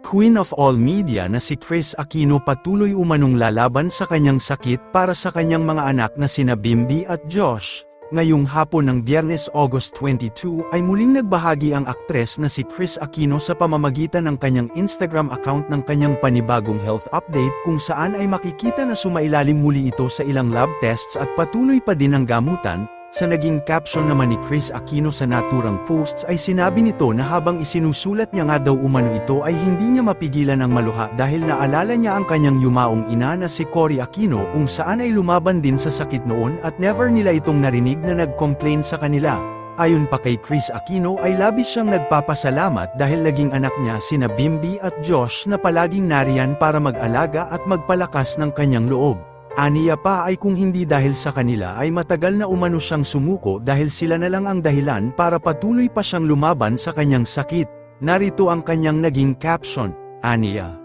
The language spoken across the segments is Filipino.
Queen of all media na si Kris Aquino patuloy umanong lalaban sa kanyang sakit para sa kanyang mga anak na sina Bimby at Josh. Ngayong hapon ng Biyernes August 22 ay muling nagbahagi ang aktres na si Kris Aquino sa pamamagitan ng kanyang Instagram account ng kanyang panibagong health update kung saan ay makikita na sumailalim muli ito sa ilang lab tests at patuloy pa din ang gamutan. Sa naging caption naman ni Kris Aquino sa naturang posts ay sinabi nito na habang isinusulat niya nga daw umano ito ay hindi niya mapigilan ang maluha dahil naalala niya ang kanyang yumaong ina na si Cory Aquino kung saan ay lumaban din sa sakit noon at never nila itong narinig na nag-complain sa kanila. Ayon pa kay Kris Aquino ay labis siyang nagpapasalamat dahil naging anak niya sina Bimby at Josh na palaging nariyan para mag-alaga at magpalakas ng kanyang loob. Aniya pa ay kung hindi dahil sa kanila ay matagal na umano siyang sumuko dahil sila na lang ang dahilan para patuloy pa siyang lumaban sa kanyang sakit. Narito ang kanyang naging caption, aniya.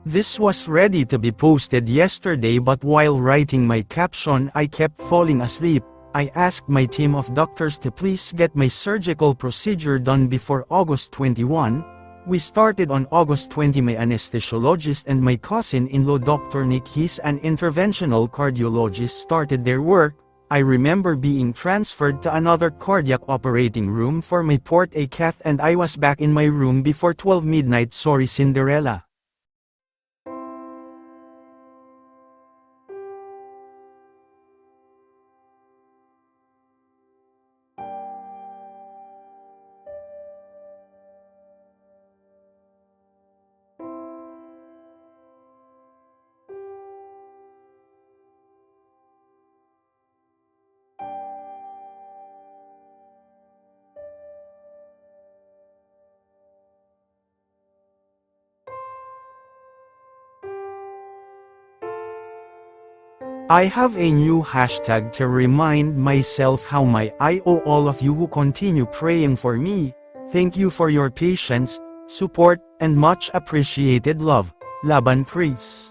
This was ready to be posted yesterday but while writing my caption I kept falling asleep. I asked my team of doctors to please get my surgical procedure done before August 21. We started on August 20. My anesthesiologist and my cousin-in-law Dr. Nick Hees, an interventional cardiologist, started their work. I remember being transferred to another cardiac operating room for my port a cath and I was back in my room before 12 midnight. Sorry Cinderella. I have a new hashtag to remind myself how I owe all of you who continue praying for me. Thank you for your patience, support, and much appreciated love. Laban Kris.